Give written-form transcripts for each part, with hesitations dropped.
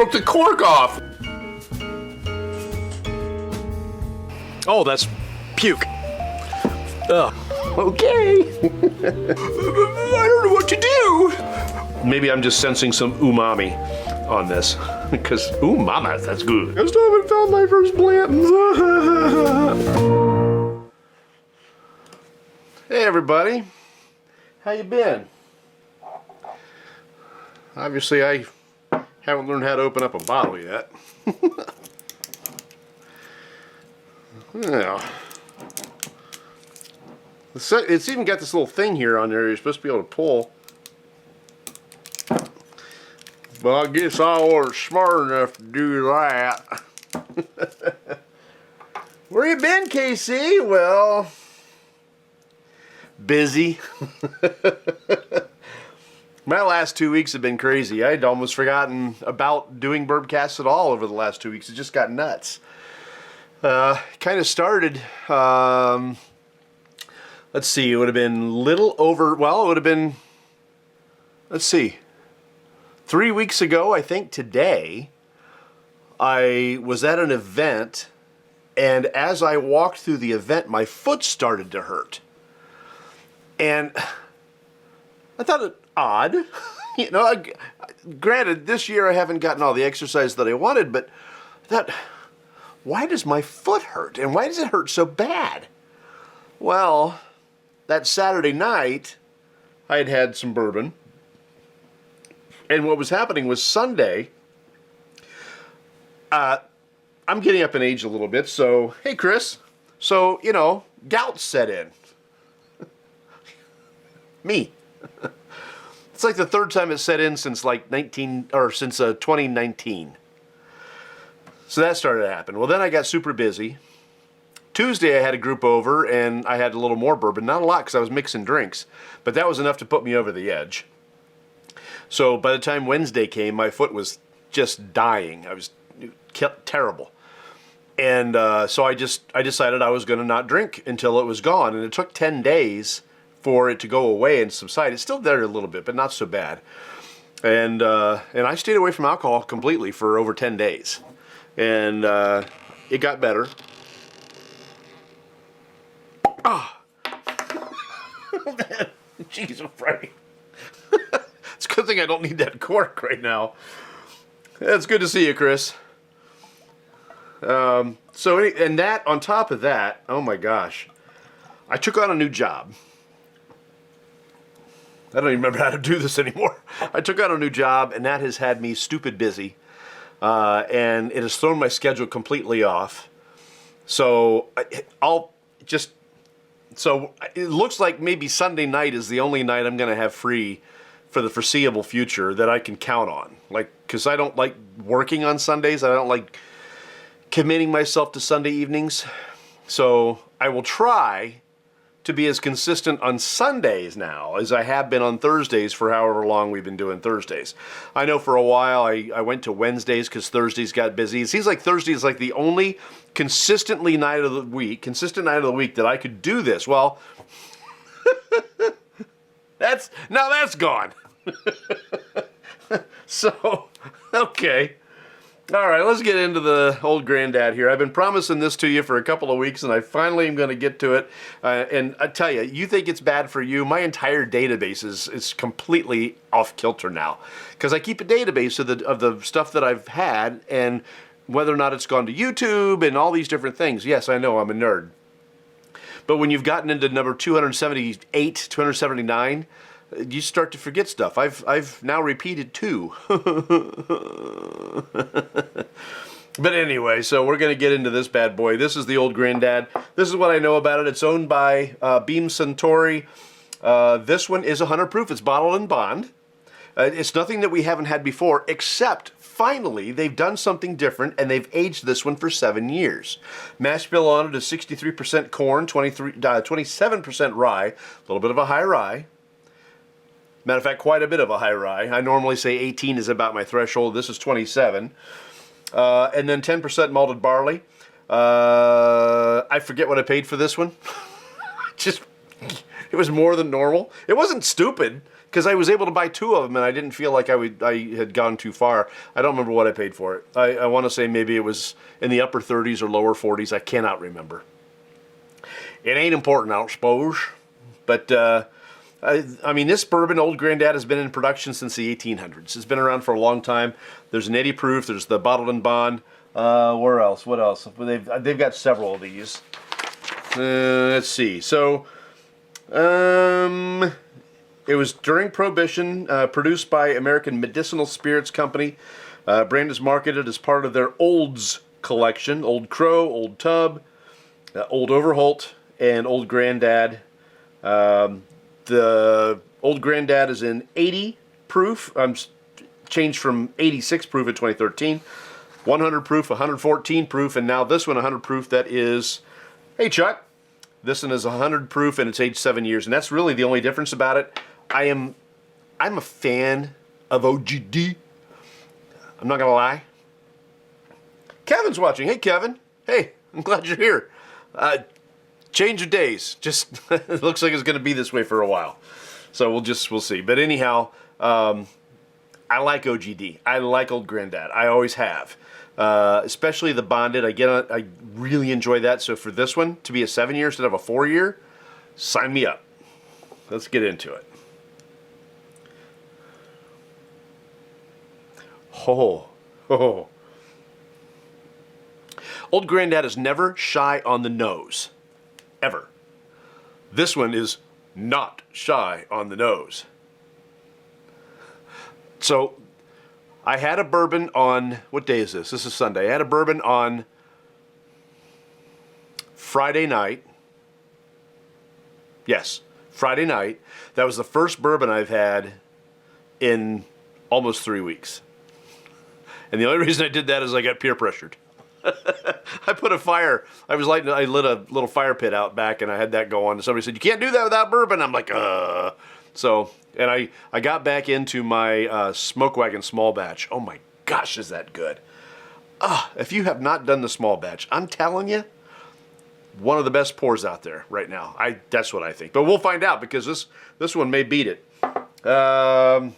broke the cork off. Oh, that's puke. Ugh. Okay. I don't know what to do. Maybe I'm just sensing some umami on this. Because, ooh, mama, that's good. I still haven't found my first Blanton's. Hey, everybody. How you been? Obviously, I haven't learned how to open up a bottle yet. Yeah. It's even got this little thing here on there you're supposed to be able to pull. But I guess I wasn't smart enough to do that. Where you been, KC? Well, busy. My last 2 weeks have been crazy. I'd almost forgotten about doing Bourbcast at all over the last 2 weeks. It just got nuts. Kind of started, let's see, it would have been little over, well, it would have been, let's see, 3 weeks ago, I think today, I was at an event, and as I walked through the event, my foot started to hurt. And I thought it odd. You know, granted, this year I haven't gotten all the exercise that I wanted, but I thought, why does my foot hurt? And why does it hurt so bad? Well, that Saturday night, I had had some bourbon. And what was happening was Sunday, I'm getting up in age a little bit, so, hey, Chris. So, you know, gout set in. Me. It's like the third time it set in since like 2019. So that started to happen. Well, then I got super busy. Tuesday I had a group over and I had a little more bourbon. Not a lot because I was mixing drinks, but that was enough to put me over the edge. So by the time Wednesday came, my foot was just dying. I was terrible. And so I decided I was going to not drink until it was gone. And it took 10 days for it to go away and subside. It's still there a little bit, but not so bad. And I stayed away from alcohol completely for over 10 days. And it got better. Ah, oh, man, jeez, I'm Friday. It's a good thing I don't need that cork right now. It's good to see you, Chris. And that on top of that, oh my gosh, I took on a new job. I don't even remember how to do this anymore. I took on a new job, and that has had me stupid busy. And it has thrown my schedule completely off. So so it looks like maybe Sunday night is the only night I'm going to have free for the foreseeable future that I can count on. Like, because I don't like working on Sundays. I don't like committing myself to Sunday evenings. So I will try to be as consistent on Sundays now as I have been on Thursdays for however long we've been doing Thursdays. I know for a while I went to Wednesdays because Thursdays got busy. It seems like Thursday is like the only consistent night of the week that I could do this. Well, that's gone. So, okay. All right, let's get into the old granddad here. I've been promising this to you for a couple of weeks, and I finally am going to get to it. And I tell you, you think it's bad for you. My entire database is completely off kilter now because I keep a database of the stuff that I've had and whether or not it's gone to YouTube and all these different things. Yes, I know, I'm a nerd. But when you've gotten into number 278, 279, you start to forget stuff. I've now repeated 2. But anyway, so we're going to get into this bad boy. This is the old granddad. This is what I know about it. It's owned by Beam Suntory. This one is 100 proof. It's bottled in bond. It's nothing that we haven't had before, except finally they've done something different and they've aged this one for 7 years. Mash bill on it is 63% corn, 27% rye, a little bit of a high rye. Matter of fact, quite a bit of a high rye. I normally say 18 is about my threshold. This is 27. And then 10% malted barley. I forget what I paid for this one. Just It was more than normal. It wasn't stupid because I was able to buy 2 of them and I didn't feel like I had gone too far. I don't remember what I paid for it. I want to say maybe it was in the upper 30s or lower 40s. I cannot remember. It ain't important, I don't suppose. But I mean, this bourbon, Old Grandad, has been in production since the 1800s. It's been around for a long time. There's an 80 proof. There's the bottled and bond. Where else? What else? They've got several of these. Let's see. So, it was during Prohibition, produced by American Medicinal Spirits Company. Brand is marketed as part of their Olds collection: Old Crow, Old Tub, Old Overholt, and Old Grandad. The Old Grandad is in 80 proof. Changed from 86 proof in 2013. 100 proof, 114 proof, and now this one 100 proof. That is, hey Chuck, this one is 100 proof and it's aged 7 years, and that's really the only difference about it. I'm a fan of OGD. I'm not gonna lie. Kevin's watching. Hey Kevin. Hey, I'm glad you're here. Change of days. Just it looks like it's going to be this way for a while, so we'll see. But anyhow, I like OGD. I like Old Grandad. I always have, especially the bonded. I really enjoy that. So for this one to be a 7-year instead of a 4-year, sign me up. Let's get into it. Oh. Old Grandad is never shy on the nose. Ever. This one is not shy on the nose. So, I had a bourbon on, what day is this? This is Sunday. I had a bourbon on Friday night. Yes, Friday night. That was the first bourbon I've had in almost 3 weeks. And the only reason I did that is I got peer pressured. I put a fire. I lit a little fire pit out back, and I had that go on. And somebody said, "You can't do that without bourbon." I'm like, So, and I got back into my Smoke Wagon small batch. Oh my gosh, is that good? If you have not done the small batch, I'm telling you, one of the best pours out there right now. That's what I think. But we'll find out, because this one may beat it. Have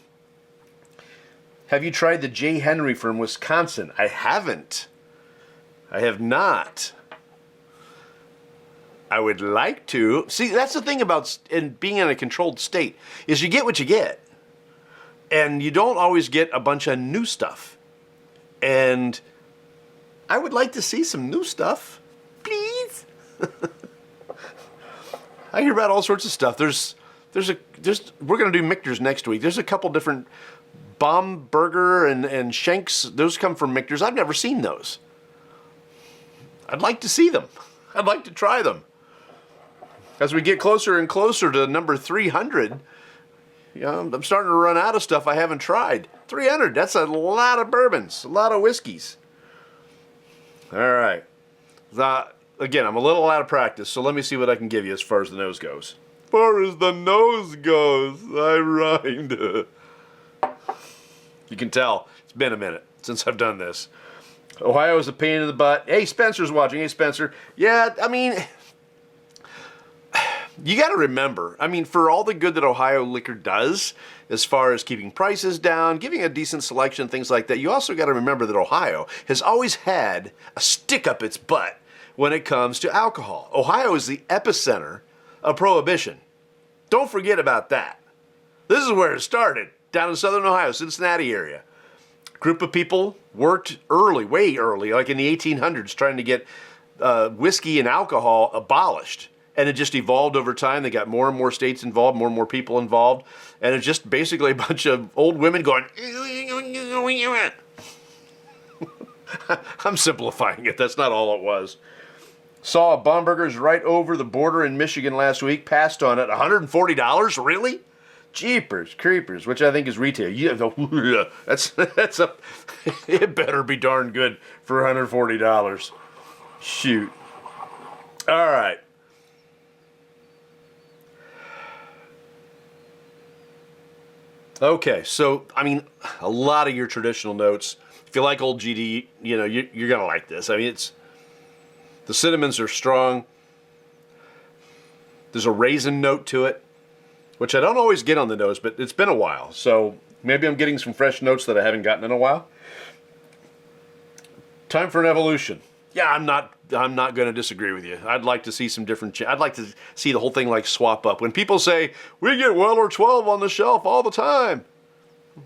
you tried the J. Henry from Wisconsin? I haven't. I have not. I would like to. See, that's the thing about being in a controlled state, is you get what you get. And you don't always get a bunch of new stuff. And I would like to see some new stuff. Please. I hear about all sorts of stuff. We're going to do Michter's next week. There's a couple different Baumburger and Shanks. Those come from Michter's. I've never seen those. I'd like to see them. I'd like to try them. As we get closer and closer to number 300, I'm starting to run out of stuff I haven't tried. 300, that's a lot of bourbons, a lot of whiskeys. All right. Again, I'm a little out of practice, so let me see what I can give you as far as the nose goes. As far as the nose goes, I rhymed. You can tell, it's been a minute since I've done this. Ohio is a pain in the butt. Hey, Spencer's watching. Hey, Spencer. Yeah, I mean, you got to remember, for all the good that Ohio liquor does, as far as keeping prices down, giving a decent selection, things like that, you also got to remember that Ohio has always had a stick up its butt when it comes to alcohol. Ohio is the epicenter of Prohibition. Don't forget about that. This is where it started, down in southern Ohio, Cincinnati area. Group of people worked early, way early, like in the 1800s, trying to get whiskey and alcohol abolished. And it just evolved over time. They got more and more states involved, more and more people involved. And it's just basically a bunch of old women going, I'm simplifying it. That's not all it was. Saw a Baumburgers right over the border in Michigan last week. Passed on it. $140? Really? Jeepers creepers, which I think is retail. That's it better be darn good for $140. Shoot. All right. Okay, so a lot of your traditional notes. If you like Old GD, you're gonna like this. The cinnamons are strong. There's a raisin note to it, which I don't always get on the nose, but it's been a while. So maybe I'm getting some fresh notes that I haven't gotten in a while. Time for an evolution. Yeah, I'm not going to disagree with you. I'd like to see some different. I'd like to see the whole thing like swap up. When people say we get Weller 12 on the shelf all the time,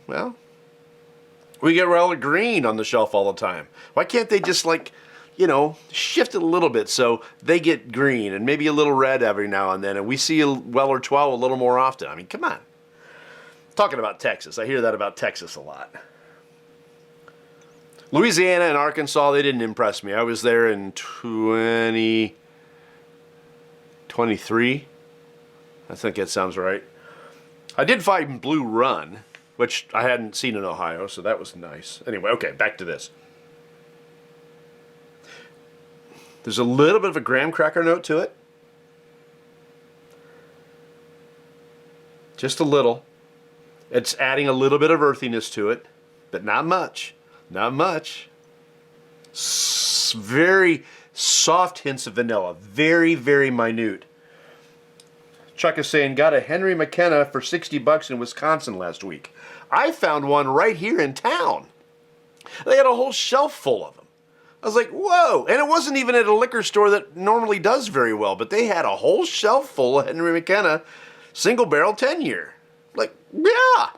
well, we get Weller Green on the shelf all the time. Why can't they just shift it a little bit so they get green and maybe a little red every now and then, and we see a Weller 12 a little more often? I mean, come on. Talking about Texas, I hear that about Texas a lot. Louisiana and Arkansas, they didn't impress me. I was there in 2023. I think that sounds right. I did find Blue Run, which I hadn't seen in Ohio, so that was nice. Anyway, okay, back to this. There's a little bit of a graham cracker note to it. Just a little. It's adding a little bit of earthiness to it, but not much. Not much. Very soft hints of vanilla. Very, very minute. Chuck is saying, got a Henry McKenna for $60 in Wisconsin last week. I found one right here in town. They had a whole shelf full of them. I was like, whoa. And it wasn't even at a liquor store that normally does very well, but they had a whole shelf full of Henry McKenna single barrel 10-year. Like, yeah.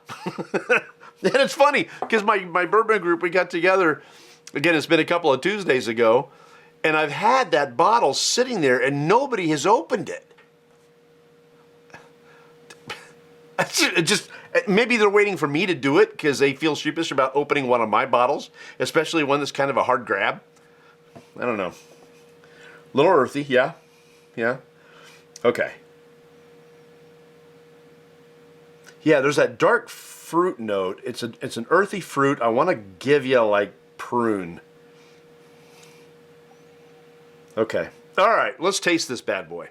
And it's funny, because my bourbon group, we got together, again, it's been a couple of Tuesdays ago, and I've had that bottle sitting there, and nobody has opened it. Maybe they're waiting for me to do it, because they feel sheepish about opening one of my bottles, especially one that's kind of a hard grab. I don't know. A little earthy, yeah. Yeah. Okay. Yeah, there's that dark fruit note. It's an earthy fruit. I want to give you like prune. Okay. All right, let's taste this bad boy.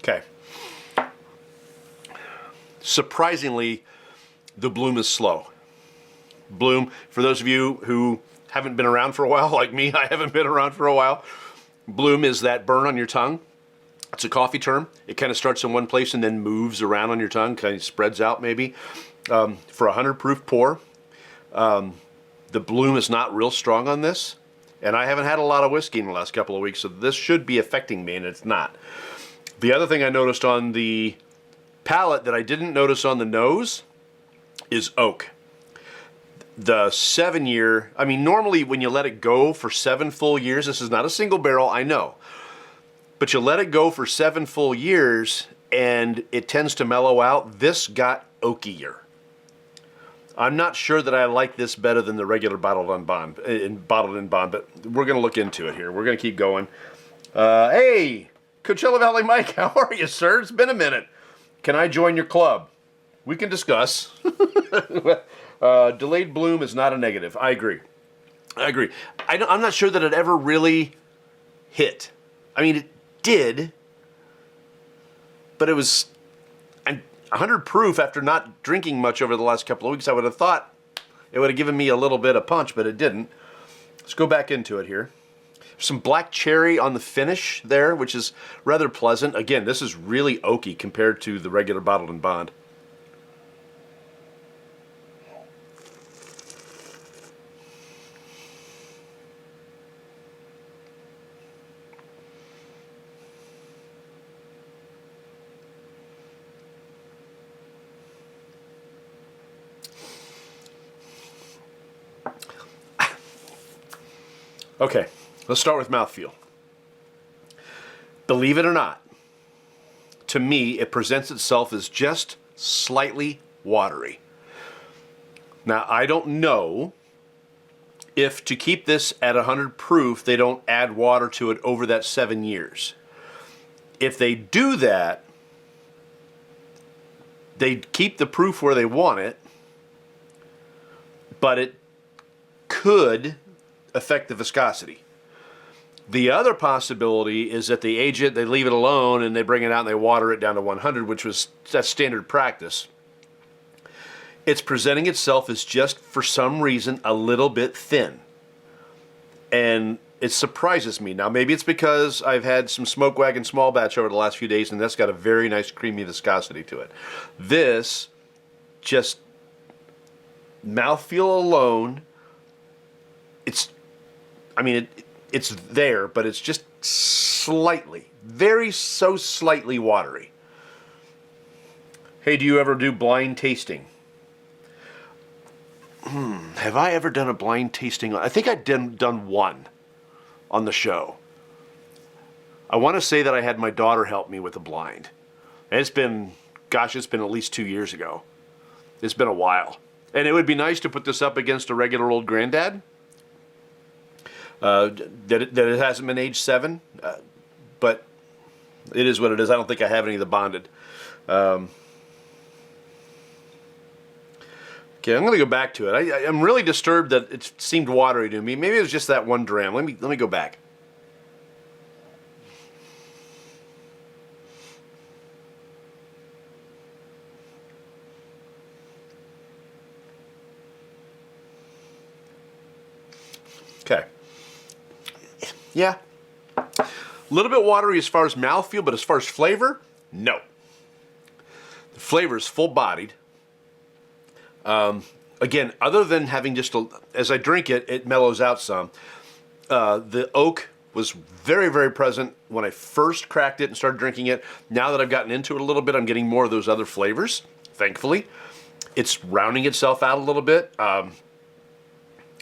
Okay. Surprisingly, the bloom is slow. Bloom, for those of you who haven't been around for a while, like me, I haven't been around for a while. Bloom is that burn on your tongue. It's a coffee term. It kind of starts in one place and then moves around on your tongue, kind of spreads out maybe. For a 100 proof pour, the bloom is not real strong on this. And I haven't had a lot of whiskey in the last couple of weeks, so this should be affecting me, and it's not. The other thing I noticed on the palate that I didn't notice on the nose is oak. The 7-year, I mean, normally when you let it go for 7 full years, this is not a single barrel, I know, but you let it go for 7 full years and it tends to mellow out. This got oakier. I'm not sure that I like this better than the regular bottled in bond, but we're going to look into it here. We're going to keep going. Hey, Coachella Valley Mike, how are you, sir? It's been a minute. Can I join your club? We can discuss. Delayed bloom is not a negative. I agree. I'm not sure that it ever really hit. I mean, it did, but it was 100 proof after not drinking much over the last couple of weeks. I would have thought it would have given me a little bit of punch, but it didn't. Let's go back into it here. Some black cherry on the finish there, which is rather pleasant. Again, this is really oaky compared to the regular bottled in bond. Okay. Let's start with mouthfeel. Believe it or not, to me, it presents itself as just slightly watery. Now, I don't know if to keep this at 100 proof, they don't add water to it over that 7 years. If they do that, they keep the proof where they want it, but it could affect the viscosity. The other possibility is that they age it, they leave it alone, and they bring it out and they water it down to 100, that's standard practice. It's presenting itself as just, for some reason, a little bit thin. And it surprises me. Now, maybe it's because I've had some Smoke Wagon small batch over the last few days, and that's got a very nice creamy viscosity to it. This, just mouthfeel alone, it's there, but it's just slightly, so slightly watery. Hey, do you ever do blind tasting? Have I ever done a blind tasting? I think I've done one on the show. I want to say that I had my daughter help me with the blind. And it's been at least 2 years ago. It's been a while. And it would be nice to put this up against a regular old granddad. That it hasn't been age 7. But it is what it is. I don't think I have any of the bonded. Okay, I'm going to go back to it. I'm really disturbed that it seemed watery to me. Maybe it was just that 1 dram. Let me go back. Okay. Yeah. A little bit watery as far as mouthfeel, but as far as flavor, no. The flavor is full-bodied. Again, other than having as I drink it, it mellows out some. The oak was very, very present when I first cracked it and started drinking it. Now that I've gotten into it a little bit, I'm getting more of those other flavors, thankfully. It's rounding itself out a little bit.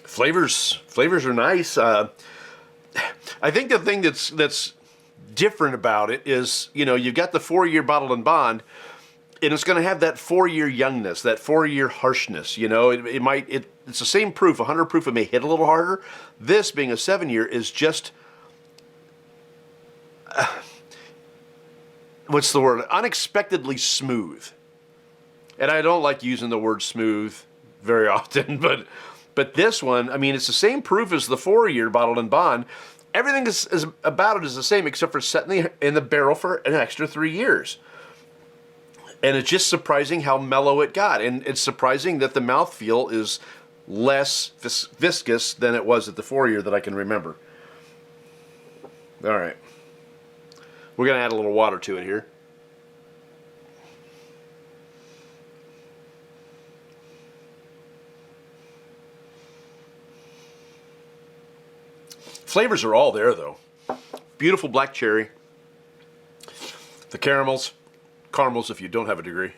Flavors are nice. I think the thing that's different about it is, you've got the 4-year bottled and bond, and it's going to have that 4-year youngness, that 4-year harshness. It's the same proof, 100 proof. It may hit a little harder. This being a 7-year is just, what's the word? Unexpectedly smooth. And I don't like using the word smooth very often, but this one, it's the same proof as the 4-year bottled and bond. Everything is about it is the same, except for setting in the barrel for an extra 3 years. And it's just surprising how mellow it got. And it's surprising that the mouthfeel is less viscous than it was at the 4-year that I can remember. All right. We're going to add a little water to it here. Flavors are all there, though. Beautiful black cherry. The caramels if you don't have a degree.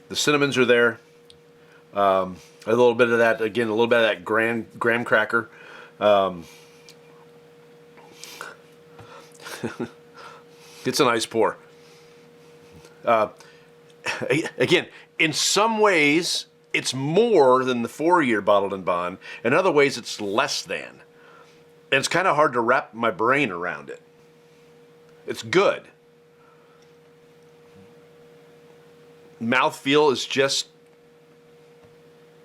The cinnamons are there. A little bit of that, again, a little bit of that graham cracker. It's a nice pour. Again, in some ways, it's more than the 4-year bottled and bond. In other ways, it's less than. And it's kind of hard to wrap my brain around it. It's good. Mouthfeel is just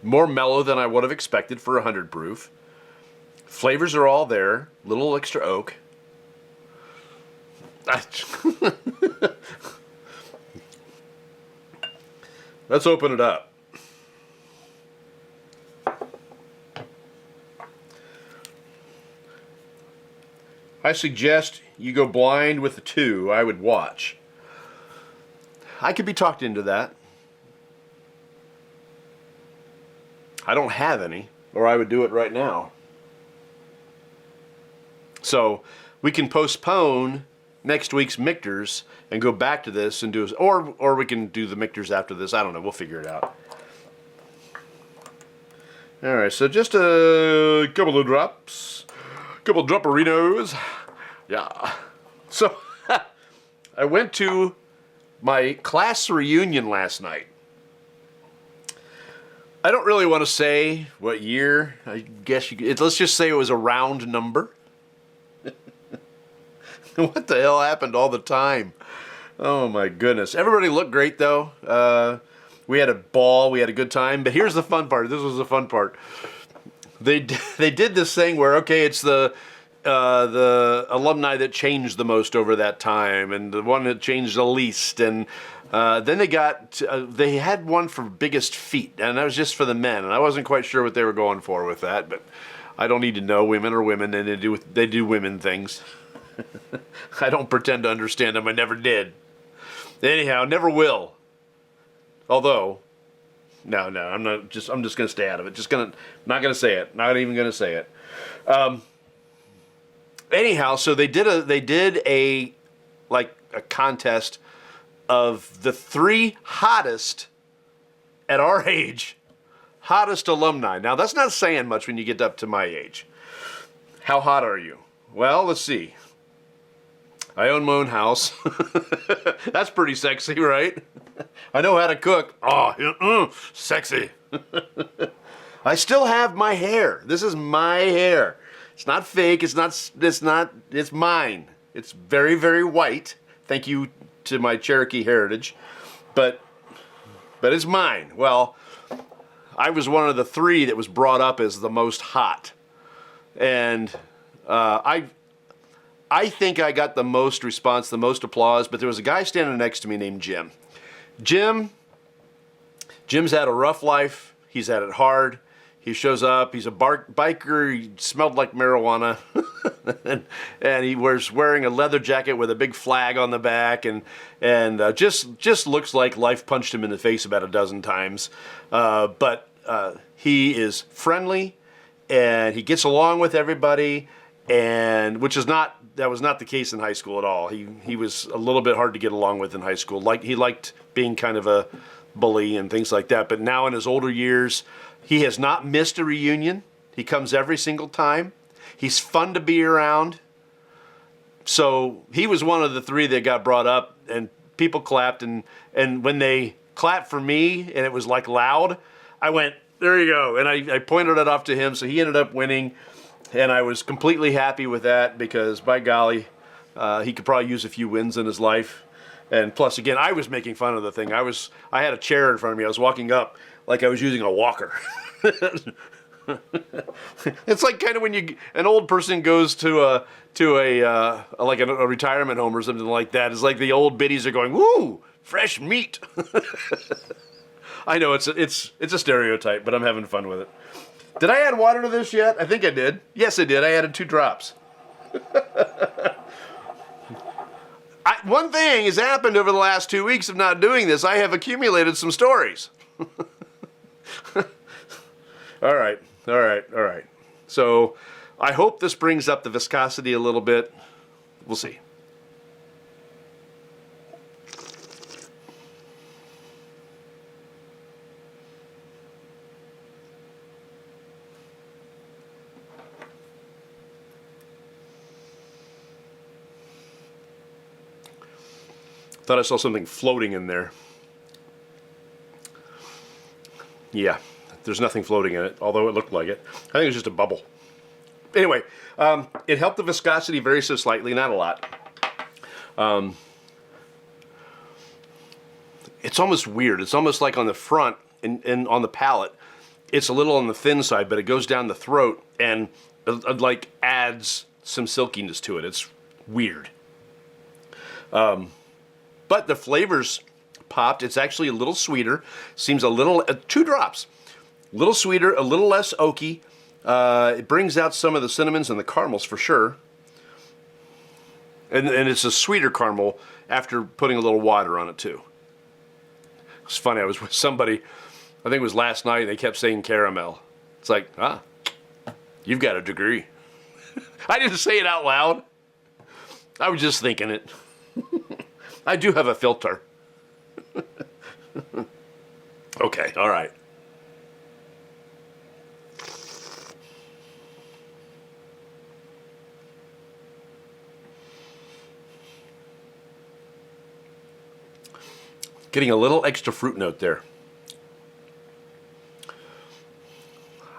more mellow than I would have expected for 100 proof. Flavors are all there. Little extra oak. Let's open it up. I suggest you go blind with the 2. I would watch. I could be talked into that. I don't have any, or I would do it right now. So we can postpone next week's Michters and go back to this and do, or we can do the Michters after this. I don't know. We'll figure it out. All right. So just a couple of drops, couple of dropperinos. Yeah. So I went to my class reunion last night. I don't really want to say what year. I guess let's just say it was a round number. What the hell happened all the time? Oh my goodness. Everybody looked great though. We had a ball. We had a good time. But here's the fun part. This was the fun part. They did this thing where, okay, it's the the alumni that changed the most over that time, and the one that changed the least. And then they had one for biggest feet, and that was just for the men. And I wasn't quite sure what they were going for with that, but I don't need to know. Women are women, and they do women things. I don't pretend to understand them. I never did. Anyhow, never will. Although, no, I'm just going to stay out of it. Not going to say it. Not even going to say it. Anyhow, so they did a contest of the 3 hottest at our age, hottest alumni. Now that's not saying much when you get up to my age. How hot are you? Well, let's see. I own my own house. That's pretty sexy, right? I know how to cook. Oh, sexy. I still have my hair. This is my hair. It's not fake. It's mine. It's very, very white. Thank you to my Cherokee heritage. But it's mine. Well, I was one of the 3 that was brought up as the most hot. And I think I got the most response, the most applause, but there was a guy standing next to me named Jim. Jim's had a rough life. He's had it hard. He shows up. He's a biker. He smelled like marijuana. and he was wearing a leather jacket with a big flag on the back, and just looks like life punched him in the face about a dozen times. But he is friendly, and he gets along with everybody, and that was not the case in high school at all. He was a little bit hard to get along with in high school. He liked being kind of a bully and things like that. But now in his older years, he has not missed a reunion. He comes every single time. He's fun to be around. So he was one of the 3 that got brought up, and people clapped. And when they clapped for me, and it was like loud, I went, there you go. And I pointed it off to him, so he ended up winning. And I was completely happy with that because, by golly, he could probably use a few wins in his life. And plus, again, I was making fun of the thing. I had a chair in front of me. I was walking up like I was using a walker. It's like kind of when an old person goes to a retirement home or something like that. It's like the old biddies are going, "Woo, fresh meat." I know it's a stereotype, but I'm having fun with it. Did I add water to this yet? I think I did. Yes, I did. I added 2 drops. One thing has happened over the last 2 weeks of not doing this. I have accumulated some stories. All right. So I hope this brings up the viscosity a little bit. We'll see. Thought I saw something floating in there. Yeah, there's nothing floating in it, although it looked like it. I think it was just a bubble. Anyway, it helped the viscosity very so slightly, not a lot. It's almost weird. It's almost like on the front and on the palate, it's a little on the thin side, but it goes down the throat and like adds some silkiness to it. It's weird. But the flavors popped. It's actually a little sweeter. Seems a little, 2 drops. A little sweeter, a little less oaky. It brings out some of the cinnamons and the caramels for sure. And it's a sweeter caramel after putting a little water on it too. It's funny, I was with somebody, I think it was last night, and they kept saying caramel. It's like, you've got a degree. I didn't say it out loud. I was just thinking it. I do have a filter. Okay, all right. Getting a little extra fruit note there.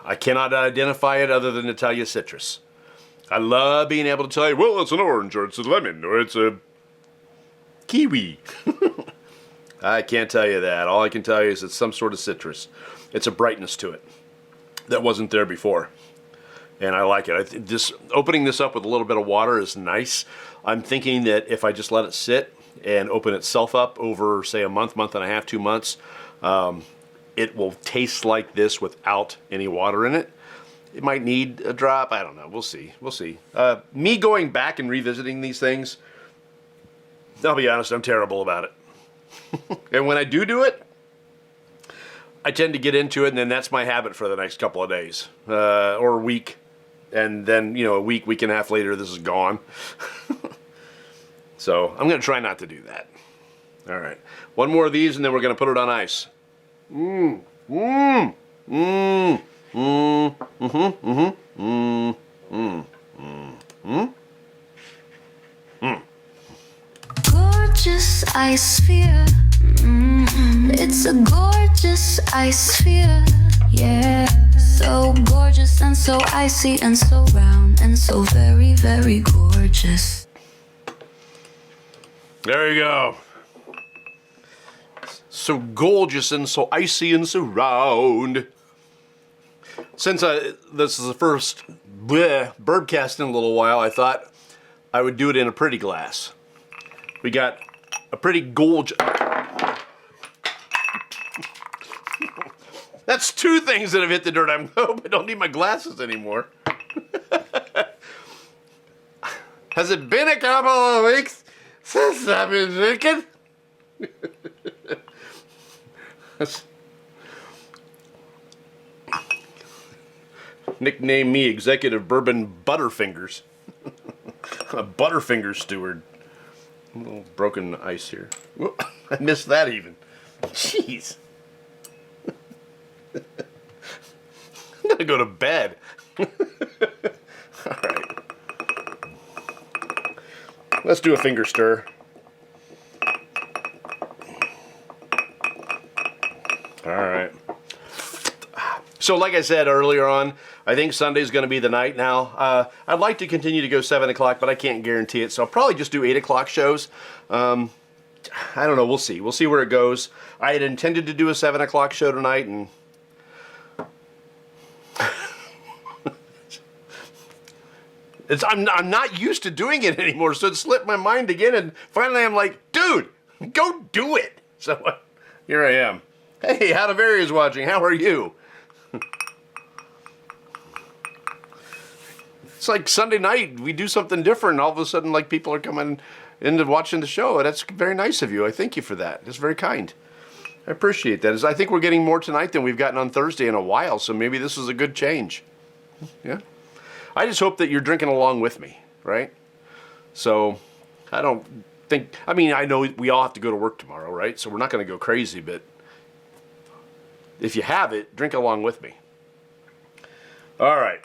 I cannot identify it other than to tell you citrus. I love being able to tell you, well, it's an orange, or it's a lemon, or it's a kiwi. I can't tell you that. All I can tell you is it's some sort of citrus. It's a brightness to it that wasn't there before. and I like it. This opening this up with a little bit of water is nice. I'm thinking that if I just let it sit and open itself up over, say, a month, month and a half, 2 months, it will taste like this without any water in it. It might need a drop. I don't know. We'll see. We'll see. Me going back and revisiting these things, I'll be honest, I'm terrible about it. And when I do it, I tend to get into it, and then that's my habit for the next couple of days or a week. And then, a week and a half later, this is gone. So I'm going to try not to do that. All right. One more of these, and then we're going to put it on ice. Gorgeous ice sphere. It's a gorgeous ice sphere. Yeah. So gorgeous and so icy and so round and so very, very gorgeous. There you go. So gorgeous and so icy and so round. Since this is the first Bourbcast in a little while, I thought I would do it in a pretty glass. We got a pretty gorgeous... That's two things that have hit the dirt. I hope I don't need my glasses anymore. Has it been a couple of weeks since I've been drinking? Nickname me Executive Bourbon Butterfingers. A Butterfinger steward. A little broken ice here. Whoop, I missed that even. Jeez. I'm gonna go to bed. All right. Let's do a finger stir. All right. So like I said earlier on, I think Sunday's going to be the night now. I'd like to continue to go 7 o'clock, but I can't guarantee it. So I'll probably just do 8 o'clock shows. I don't know. We'll see. We'll see where it goes. I had intended to do a 7 o'clock show tonight, and I'm not used to doing it anymore, so it slipped my mind again, and finally I'm like, dude, go do it. So here I am. Hey, Whaddaya watching. How are you? It's like Sunday night, we do something different, and all of a sudden, like, people are coming into watching the show. That's very nice of you. I thank you for that. It's very kind. I appreciate that. I think we're getting more tonight than we've gotten on Thursday in a while, so maybe this is a good change. Yeah. I just hope that you're drinking along with me, right? So, I don't think, I mean, I know we all have to go to work tomorrow, right? So we're not going to go crazy, but if you have it, drink along with me. All right.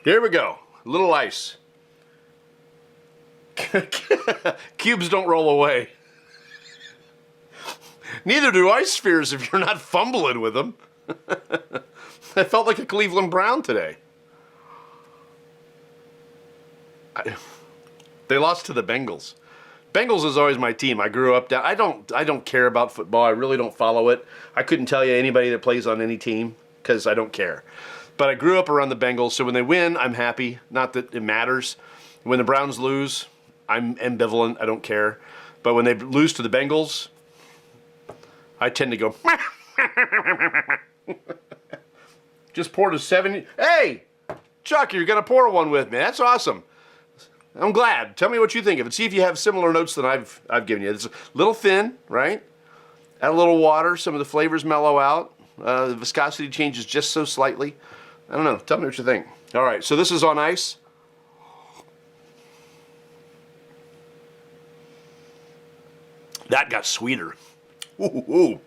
Here we go. A little ice. Cubes don't roll away. Neither do ice spheres if you're not fumbling with them. I felt like a Cleveland Brown today. They lost to the Bengals. Bengals is always my team. I grew up down. I don't care about football. I really don't follow it. I couldn't tell you anybody that plays on any team because I don't care. But I grew up around the Bengals, so when they win, I'm happy. Not that it matters. When the Browns lose, I'm ambivalent. I don't care. But when they lose to the Bengals, I tend to go. Just poured a 7. Hey, Chuck, you're gonna pour one with me. That's awesome. I'm glad. Tell me what you think of it. See if you have similar notes than I've given you. It's a little thin, right? Add a little water. Some of the flavors mellow out. The viscosity changes just so slightly. I don't know. Tell me what you think. All right. So this is on ice. That got sweeter. Ooh, ooh.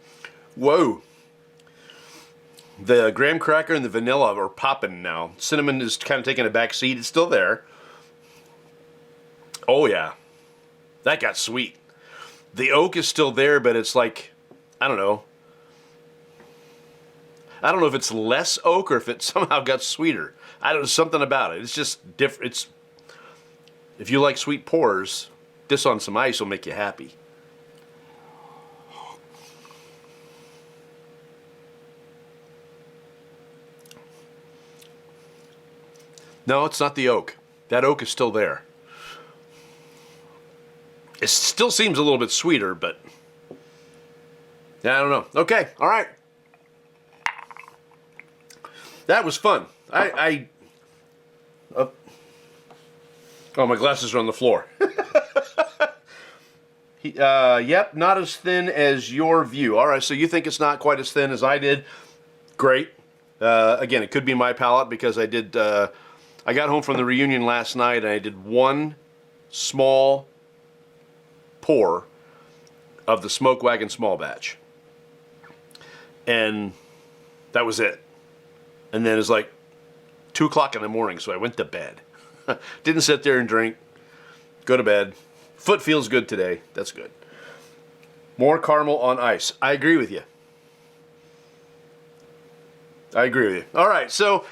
Whoa. The graham cracker and the vanilla are popping now. Cinnamon is kind of taking a back seat. It's still there. Oh, yeah. That got sweet. The oak is still there, but it's like, I don't know. I don't know if it's less oak or if it somehow got sweeter. I don't know, something about it. It's just different. It's, if you like sweet pours, this on some ice will make you happy. No, it's not the oak. That oak is still there. It still seems a little bit sweeter, but yeah, I don't know. Okay, all right. That was fun. Oh, my glasses are on the floor. Yep, not as thin as your view. All right, so you think it's not quite as thin as I did. Great. Again, it could be my palate because I got home from the reunion last night and I did one small pour of the Smoke Wagon small batch. And that was it. And then it's like 2 o'clock in the morning, so I went to bed. Didn't sit there and drink. Go to bed. Foot feels good today. That's good. More caramel on ice. I agree with you. All right, so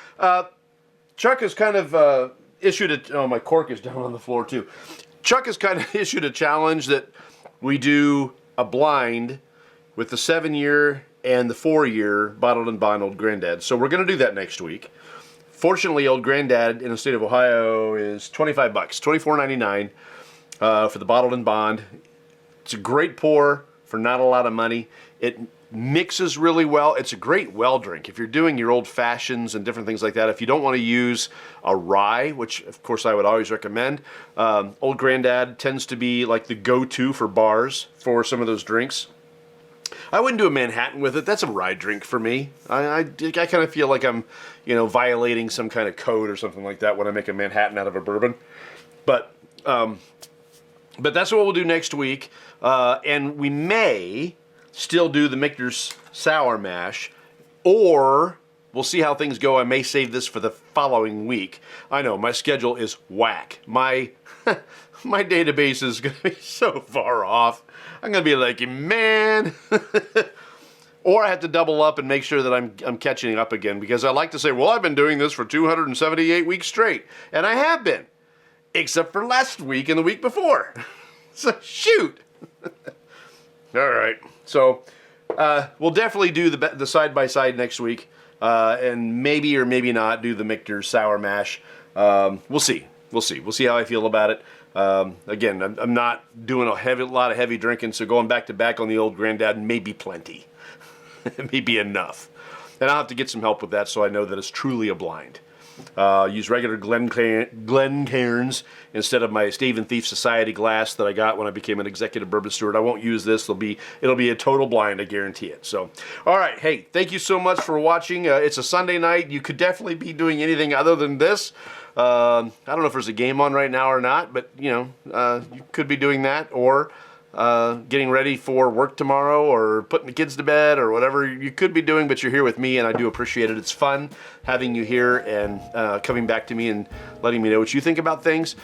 Chuck has kind of issued a... Oh, my cork is down on the floor, too. Chuck has kind of issued a challenge that we do a blind with the 7-year and the 4-year bottled and bond Old Granddad. So we're going to do that next week. Fortunately, Old Granddad in the state of Ohio is $25, $24.99 for the bottled and bond. It's a great pour for not a lot of money. It mixes really well. It's a great well drink. If you're doing your old fashions and different things like that, if you don't want to use a rye, which of course I would always recommend, Old Granddad tends to be like the go-to for bars for some of those drinks. I wouldn't do a Manhattan with it. That's a rye drink for me. I kind of feel like I'm, violating some kind of code or something like that when I make a Manhattan out of a bourbon. But that's what we'll do next week. And we may still do the Michter's Sour Mash, or we'll see how things go. I may save this for the following week. I know, my schedule is whack. My database is going to be so far off. I'm going to be like, man. Or I have to double up and make sure that I'm catching up again, because I like to say, well, I've been doing this for 278 weeks straight. And I have been, except for last week and the week before. So, shoot. All right. So, we'll definitely do the side-by-side next week. And maybe or maybe not do the Michter's Sour Mash. We'll see. We'll see how I feel about it. Again, I'm not doing a lot of heavy drinking, so going back to back on the Old Granddad may be plenty. It may be enough. And I'll have to get some help with that so I know that it's truly a blind. Use regular Glencairns instead of my Stave and Thief Society glass that I got when I became an executive bourbon steward. I won't use this. It'll be a total blind, I guarantee it. So, all right. Hey, thank you so much for watching. It's a Sunday night. You could definitely be doing anything other than this. I don't know if there's a game on right now or not, but you could be doing that, or getting ready for work tomorrow, or putting the kids to bed, or whatever you could be doing, but you're here with me and I do appreciate it. It's fun having you here and coming back to me and letting me know what you think about things.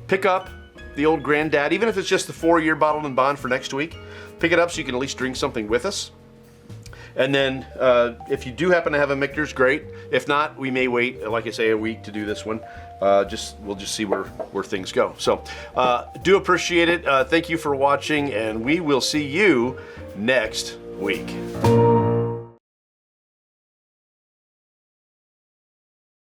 Pick up the Old Granddad, even if it's just the 4-year bottled and bond for next week. Pick it up so you can at least drink something with us. And then if you do happen to have a Michter's, great. If not, we may wait, like I say, a week to do this one. We'll just see where things go. So do appreciate it. Thank you for watching, and we will see you next week.